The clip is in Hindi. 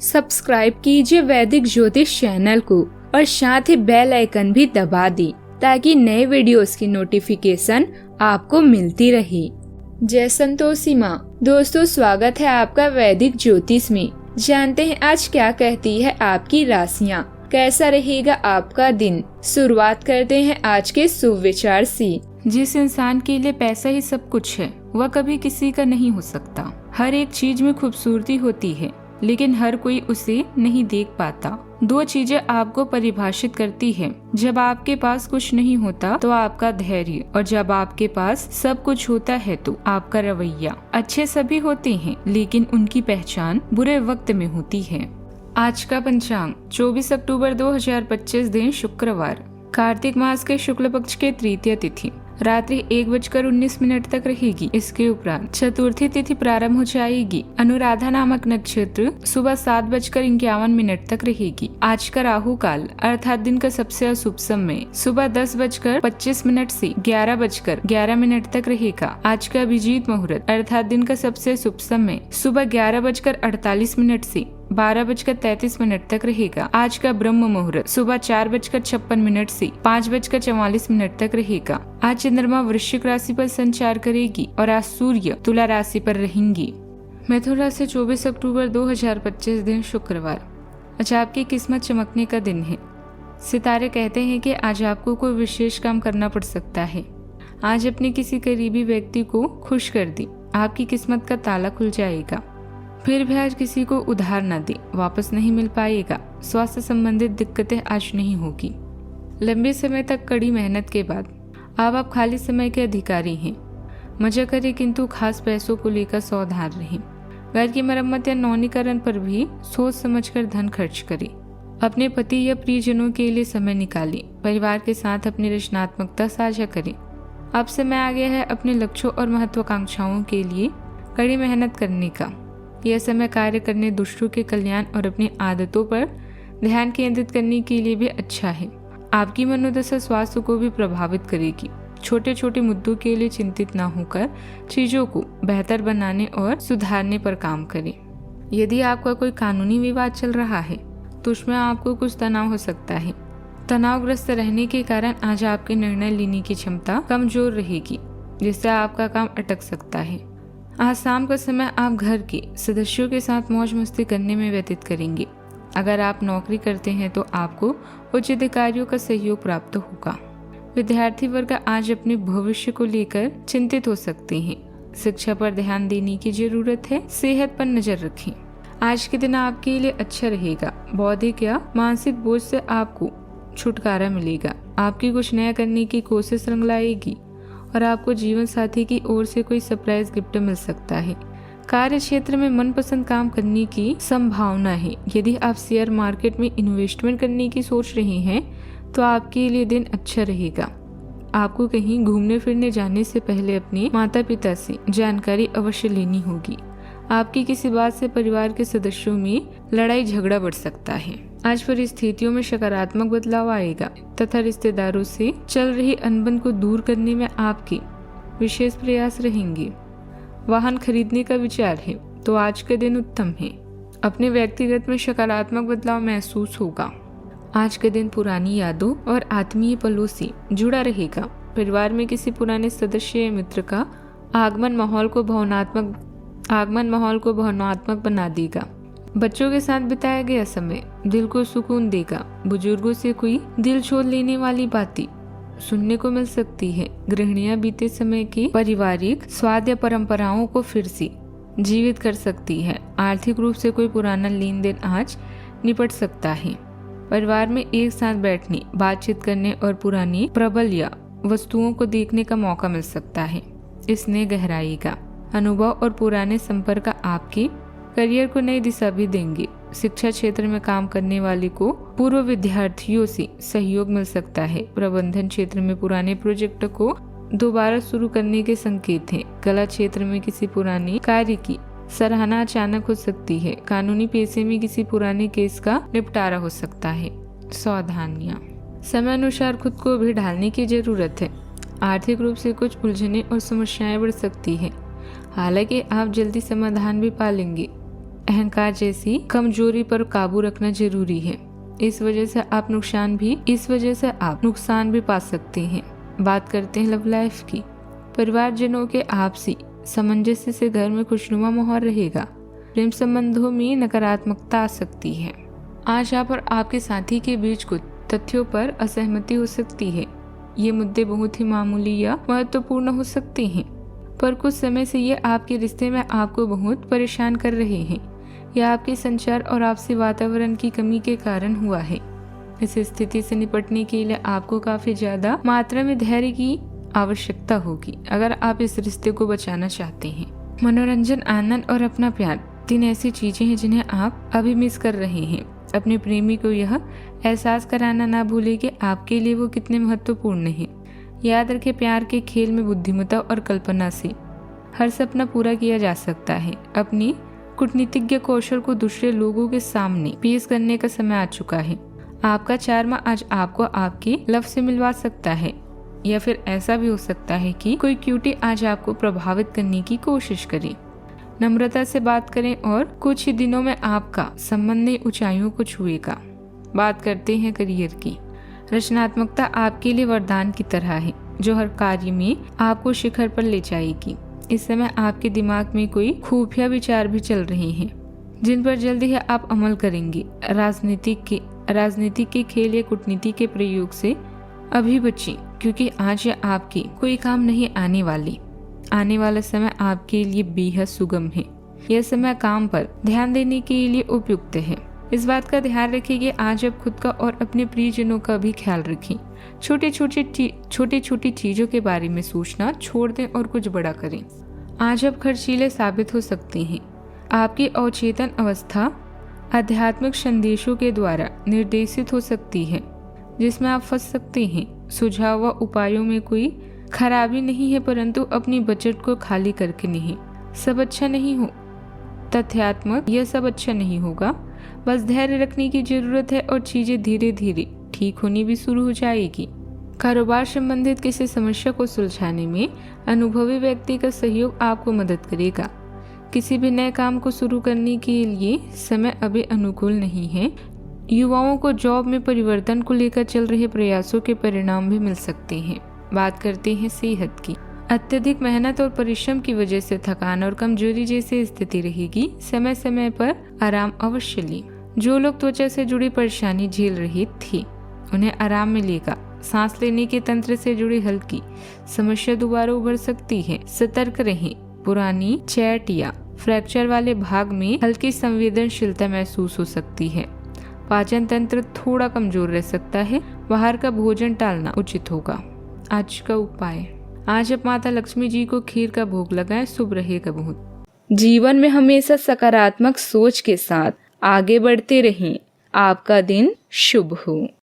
सब्सक्राइब कीजिए वैदिक ज्योतिष चैनल को और साथ ही बेल आइकन भी दबा दी ताकि नए वीडियोस की नोटिफिकेशन आपको मिलती रहे। जय संतोषी माँ। दोस्तों, स्वागत है आपका वैदिक ज्योतिष में। जानते हैं आज क्या कहती है आपकी राशियाँ, कैसा रहेगा आपका दिन। शुरुआत करते हैं आज के शुभ विचार से। जिस इंसान के लिए पैसा ही सब कुछ है वह कभी किसी का नहीं हो सकता। हर एक चीज में खूबसूरती होती है लेकिन हर कोई उसे नहीं देख पाता। दो चीजें आपको परिभाषित करती है, जब आपके पास कुछ नहीं होता तो आपका धैर्य, और जब आपके पास सब कुछ होता है तो आपका रवैया। अच्छे सभी होते हैं लेकिन उनकी पहचान बुरे वक्त में होती है। आज का पंचांग 24 अक्टूबर 2025 दिन शुक्रवार, कार्तिक मास के शुक्ल पक्ष के तृतीय तिथि रात्रि 1:19 तक रहेगी। इसके उपरांत चतुर्थी तिथि प्रारंभ हो जाएगी। अनुराधा नामक नक्षत्र सुबह 7:51 तक रहेगी। आज का राहु काल अर्थात दिन का सबसे अशुभ समय सुबह 10:25 से 11:11 तक रहेगा। आज का अभिजीत मुहूर्त अर्थात दिन का सबसे शुभ समय सुबह 11:48 से 12:33 तक रहेगा। आज का ब्रह्म मुहूर्त सुबह 4:56 से 5:44 तक रहेगा। आज चंद्रमा वृश्चिक राशि पर संचार करेगी और आज सूर्य तुला राशि पर रहेंगी। मिथुन राशि 24 अक्टूबर 2025 दिन शुक्रवार, आज आपकी किस्मत चमकने का दिन है। सितारे कहते हैं कि आज आपको कोई विशेष काम करना पड़ सकता है। आज अपने किसी करीबी व्यक्ति को खुश कर दी, आपकी किस्मत का ताला खुल जाएगा। फिर भी आज किसी को उधार न दे, वापस नहीं मिल पाएगा। स्वास्थ्य संबंधित दिक्कतें आज नहीं होगी। लंबे समय तक कड़ी मेहनत के बाद अब आप खाली समय के अधिकारी हैं। मजा करें किंतु खास पैसों को लेकर सावधान रहें। घर की मरम्मत या नवीनीकरण पर भी सोच समझकर धन खर्च करें। अपने पति या प्रियजनों के लिए समय निकालें। परिवार के साथ अपनी रचनात्मकता साझा करें। अब समय आ गया है अपने लक्ष्यों और महत्वाकांक्षाओं के लिए कड़ी मेहनत करने का। यह समय कार्य करने, दुष्टों के कल्याण और अपनी आदतों पर ध्यान केंद्रित करने के लिए भी अच्छा है। आपकी मनोदशा स्वास्थ्य को भी प्रभावित करेगी। छोटे छोटे मुद्दों के लिए चिंतित न होकर चीजों को बेहतर बनाने और सुधारने पर काम करें। यदि आपका कोई कानूनी विवाद चल रहा है तो उसमें आपको कुछ तनाव हो सकता है। तनावग्रस्त रहने के कारण आज आपके निर्णय लेने की क्षमता कमजोर रहेगी, जिससे आपका काम अटक सकता है। आज शाम का समय आप घर के सदस्यों के साथ मौज मस्ती करने में व्यतीत करेंगे। अगर आप नौकरी करते हैं तो आपको उच्च अधिकारियों का सहयोग प्राप्त होगा। विद्यार्थी वर्ग आज अपने भविष्य को लेकर चिंतित हो सकते हैं। शिक्षा पर ध्यान देने की जरूरत है। सेहत पर नजर रखें। आज के दिन आपके लिए अच्छा रहेगा। बौद्धिक या मानसिक बोझ से आपको छुटकारा मिलेगा। आपकी कुछ नया करने की कोशिश रंग लाएगी और आपको जीवन साथी की ओर से कोई सरप्राइज गिफ्ट मिल सकता है। कार्य क्षेत्र में मनपसंद काम करने की संभावना है। यदि आप शेयर मार्केट में इन्वेस्टमेंट करने की सोच रहे हैं तो आपके लिए दिन अच्छा रहेगा। आपको कहीं घूमने फिरने जाने से पहले अपने माता पिता से जानकारी अवश्य लेनी होगी। आपकी किसी बात से परिवार के सदस्यों में लड़ाई झगड़ा बढ़ सकता है। आज परिस्थितियों में सकारात्मक बदलाव आएगा तथा रिश्तेदारों से चल रही अनबन को दूर करने में आपके विशेष प्रयास रहेंगे। वाहन खरीदने का विचार है तो आज का दिन उत्तम है। अपने व्यक्तिगत में सकारात्मक बदलाव महसूस होगा। आज का दिन पुरानी यादों और आत्मीय पलों से जुड़ा रहेगा। परिवार में किसी पुराने सदस्य या मित्र का आगमन माहौल को भावनात्मक बना देगा। बच्चों के साथ बिताया गया समय दिल को सुकून देगा। बुजुर्गों से कोई दिल छोड़ लेने वाली बातें सुनने को मिल सकती है। गृहिणियां बीते समय की पारिवारिक स्वाद या परंपराओं को फिर से जीवित कर सकती है। आर्थिक रूप से कोई पुराना लेन देन आज निपट सकता है। परिवार में एक साथ बैठने, बातचीत करने और पुरानी प्रबल या वस्तुओं को देखने का मौका मिल सकता है। इसने गहराएगा। अनुभव और पुराने संपर्क आपके करियर को नई दिशा भी देंगे। शिक्षा क्षेत्र में काम करने वाले को पूर्व विद्यार्थियों से सहयोग मिल सकता है। प्रबंधन क्षेत्र में पुराने प्रोजेक्ट को दोबारा शुरू करने के संकेत हैं। कला क्षेत्र में किसी पुराने कार्य की सराहना अचानक हो सकती है। कानूनी पेशे में किसी पुराने केस का निपटारा हो सकता है। सावधानियां, समय अनुसार खुद को भी ढालने की जरूरत है। आर्थिक रूप से कुछ उलझने और समस्याएं बढ़ सकती है, हालांकि आप जल्दी समाधान भी पा लेंगे। अहंकार जैसी कमजोरी पर काबू रखना जरूरी है। इस वजह से आप नुकसान भी पा सकते हैं। बात करते हैं लव लाइफ की। परिवारजनों के आपसी सामंजस्य से घर में खुशनुमा माहौल रहेगा। प्रेम संबंधों में नकारात्मकता आ सकती है। आज आप और आपके साथी के बीच कुछ तथ्यों पर असहमति हो सकती है। ये मुद्दे बहुत ही मामूली या महत्वपूर्ण हो सकते हैं, पर कुछ समय से ये आपके रिश्ते में आपको बहुत परेशान कर रहे हैं। यह आपके संचार और आपसी वातावरण की कमी के कारण हुआ है। इस स्थिति से निपटने के लिए आपको काफी ज्यादा मात्रा में धैर्य की आवश्यकता होगी अगर आप इस रिश्ते को बचाना चाहते हैं। मनोरंजन, आनंद और अपना प्यार 3 ऐसी चीजें हैं जिन्हें आप अभी मिस कर रहे हैं। अपने प्रेमी को यह एहसास कराना ना भूलें कि आपके लिए वो कितने महत्वपूर्ण हैं। याद रखें, प्यार के खेल में बुद्धिमत्ता और कल्पना से हर सपना पूरा किया जा सकता है। अपनी कूटनीतिज्ञ कौशल को दूसरे लोगों के सामने पेश करने का समय आ चुका है। आपका चार्म आज आपको आपके लव से मिलवा सकता है, या फिर ऐसा भी हो सकता है कि कोई क्यूटी आज आपको प्रभावित करने की कोशिश करे। नम्रता से बात करें और कुछ ही दिनों में आपका संबंध नई ऊंचाइयों को छुएगा। बात करते हैं करियर की। रचनात्मकता आपके लिए वरदान की तरह है जो हर कार्य में आपको शिखर पर ले जाएगी। इस समय आपके दिमाग में कोई खुफिया विचार भी चल रहे हैं जिन पर जल्दी ही आप अमल करेंगे। राजनीति के खेल या कूटनीति के प्रयोग से अभी बचें, क्योंकि आज यह आपके कोई काम नहीं आने वाली। आने वाला समय आपके लिए बेहद सुगम है। यह समय काम पर ध्यान देने के लिए उपयुक्त है। इस बात का ध्यान रखें कि आज आप खुद का और अपने प्रियजनों का भी ख्याल रखें। छोटी छोटी चीजों के बारे में सोचना छोड़ दें और कुछ बड़ा करें। आज आप खर्चीले साबित हो सकते हैं। आपकी अवचेतन अवस्था आध्यात्मिक संदेशों के द्वारा निर्देशित हो सकती है जिसमें आप फंस सकते हैं। सुझाव व उपायों में कोई खराबी नहीं है, परंतु अपनी बजट को खाली करके नहीं। सब अच्छा नहीं हो तथ्यात्मक यह सब अच्छा नहीं होगा। बस धैर्य रखने की जरूरत है और चीजें धीरे धीरे ठीक होनी भी शुरू हो जाएगी। कारोबार संबंधित किसी समस्या को सुलझाने में अनुभवी व्यक्ति का सहयोग आपको मदद करेगा। किसी भी नए काम को शुरू करने के लिए समय अभी अनुकूल नहीं है। युवाओं को जॉब में परिवर्तन को लेकर चल रहे प्रयासों के परिणाम भी मिल सकते हैं। बात करते हैं सेहत की। अत्यधिक मेहनत और परिश्रम की वजह से थकान और कमजोरी जैसी स्थिति रहेगी। समय समय पर आराम अवश्य लें। जो लोग त्वचा से जुड़ी परेशानी झेल रहे थे उन्हें आराम मिलेगा। सांस लेने के तंत्र से जुड़ी हल्की समस्या दोबारा उभर सकती है। सतर्क रहें। पुरानी चैट या फ्रैक्चर वाले भाग में हल्की संवेदनशीलता महसूस हो सकती है। पाचन तंत्र थोड़ा कमजोर रह सकता है। बाहर का भोजन टालना उचित होगा। आज का उपाय, आज आप माता लक्ष्मी जी को खीर का भोग लगाएं, शुभ रहेगा बहुत। जीवन में हमेशा सकारात्मक सोच के साथ आगे बढ़ते रहें। आपका दिन शुभ हो।